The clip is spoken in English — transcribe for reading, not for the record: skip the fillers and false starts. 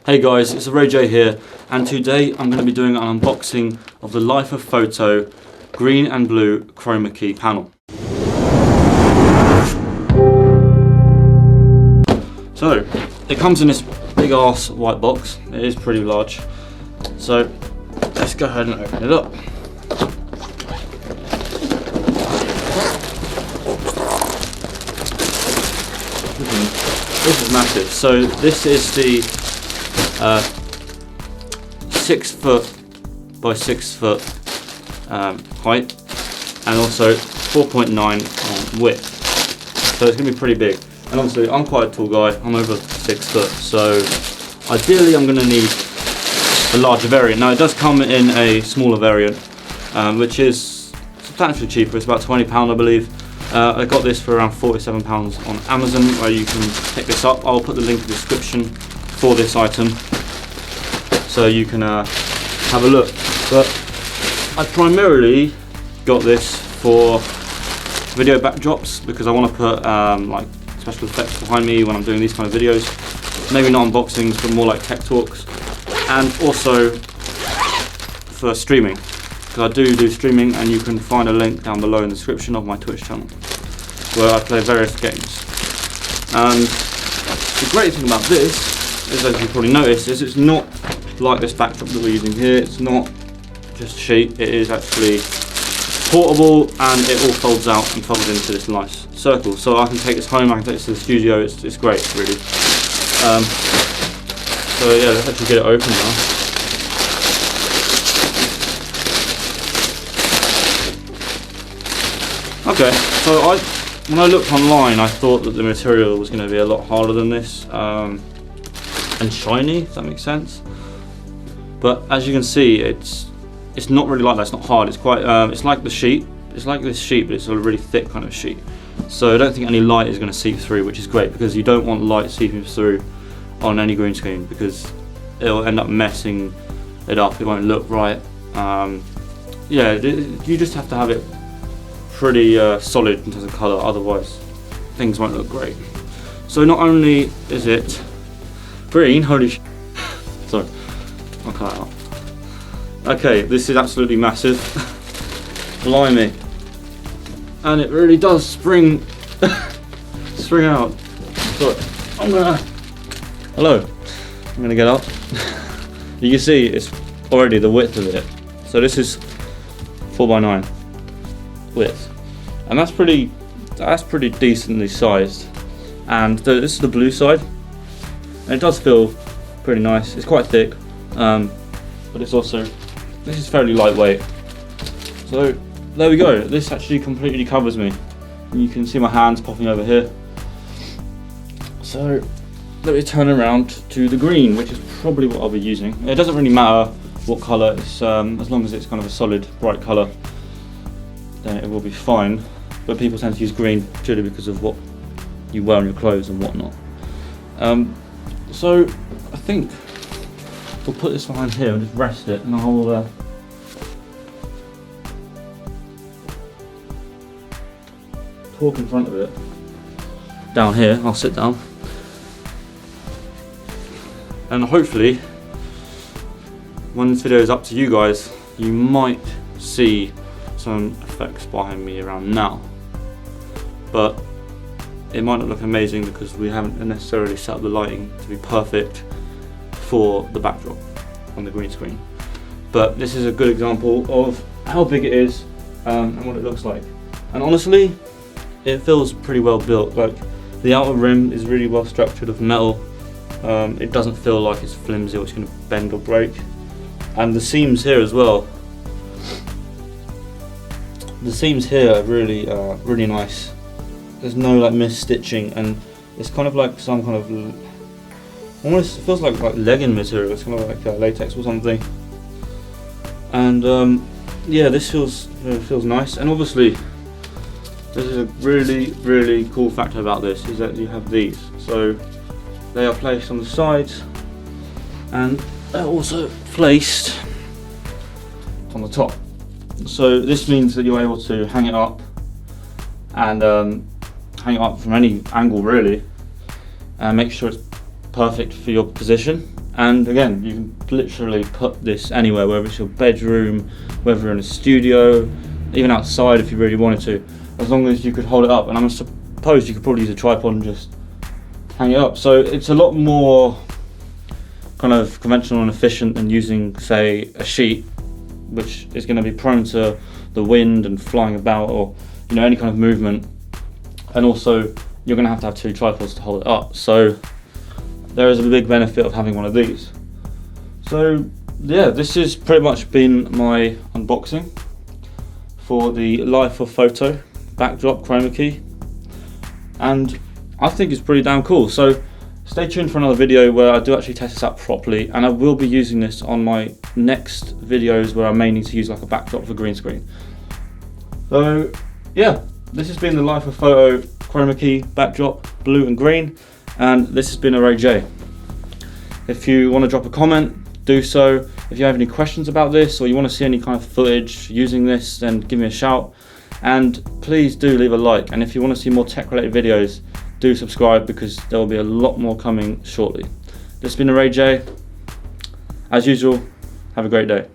Hey guys, it's Ray J here, and today I'm going to be doing an unboxing of the Life of Photo green and blue chroma key panel. So, it comes in this big ass white box. It is pretty large. So, let's go ahead and open it up. This is massive. So, this is the 6 foot by 6 foot height, and also 4.9 on width, so it's going to be pretty big. And obviously I'm quite a tall guy, I'm over 6 foot, so ideally I'm going to need a larger variant. Now it does come in a smaller variant, which is substantially cheaper. It's about £20 I believe. I got this for around £47 on Amazon, where you can pick this up. I'll put the link in the description for this item so you can have a look. But I primarily got this for video backdrops because I want to put like special effects behind me when I'm doing these kind of videos. Maybe not unboxings, but more like tech talks, and also for streaming, because I do streaming, and you can find a link down below in the description of my Twitch channel where I play various games. And the great thing about this is, as you probably noticed, is it's not like this backdrop that we're using here. It's not just sheet, it is actually portable, and it all folds out and folds into this nice circle. So I can take this home, I can take this to the studio. It's great, really. So yeah, let's actually get it open now. Okay, so when I looked online, I thought that the material was going to be a lot harder than this, and shiny, if that makes sense. But as you can see, it's not really like that. It's not hard. It's quite it's like the sheet. It's like this sheet, but it's a really thick kind of sheet. So I don't think any light is going to seep through, which is great, because you don't want light seeping through on any green screen, because it'll end up messing it up. It won't look right. Yeah, you just have to have it pretty solid in terms of colour, otherwise things won't look great. So not only is it green, holy sh... sorry, I'll cut that out. Okay, this is absolutely massive. Blimey. And it really does spring out. Sorry, hello, I'm gonna get up. You can see it's already the width of it. So this is 4x9 width, and that's pretty decently sized. And this is the blue side, and it does feel pretty nice. It's quite thick, but it's also, this is fairly lightweight. So there we go. This actually completely covers me, and you can see my hands popping over here. So let me turn around to the green, which is probably what I'll be using. It doesn't really matter what colour, it's as long as it's kind of a solid bright colour, then it will be fine. But people tend to use green purely because of what you wear on your clothes and whatnot. So I think we'll put this behind here and just rest it, and I'll talk in front of it. Down here, I'll sit down, and hopefully when this video is up to you guys, you might see some effects behind me around now, but it might not look amazing because we haven't necessarily set up the lighting to be perfect for the backdrop on the green screen. But this is a good example of how big it is and what it looks like. And honestly, it feels pretty well built. Like, the outer rim is really well structured of metal. It doesn't feel like it's flimsy or it's going to bend or break. And the seams here as well. The seams here are really really nice. There's no like mis-stitching, and it's kind of like some kind of, almost feels like legging material. It's kind of like latex or something. And yeah, this feels nice. And obviously, this is a really cool factor about this, is that you have these. So they are placed on the sides, and they're also placed on the top. So this means that you're able to hang it up, and hang it up from any angle really, and make sure it's perfect for your position. And again, you can literally put this anywhere, whether it's your bedroom, whether you're in a studio, even outside if you really wanted to, as long as you could hold it up. And I suppose you could probably use a tripod and just hang it up. So it's a lot more kind of conventional and efficient than using, say, a sheet, which is going to be prone to the wind and flying about, or any kind of movement. And also you're going to have 2 tripods to hold it up. So there is a big benefit of having one of these. So yeah, this has pretty much been my unboxing for the Life of Photo backdrop chroma key, and I think it's pretty damn cool. So stay tuned for another video where I do actually test this out properly, and I will be using this on my next videos where I may need to use like a backdrop for green screen. So yeah, this has been the Life of Photo chroma key backdrop, blue and green, and this has been a Ray J. If you want to drop a comment, do so. If you have any questions about this, or you want to see any kind of footage using this, then give me a shout. And please do leave a like, and if you want to see more tech related videos, do subscribe, because there will be a lot more coming shortly. This has been a Ray J. As usual, have a great day.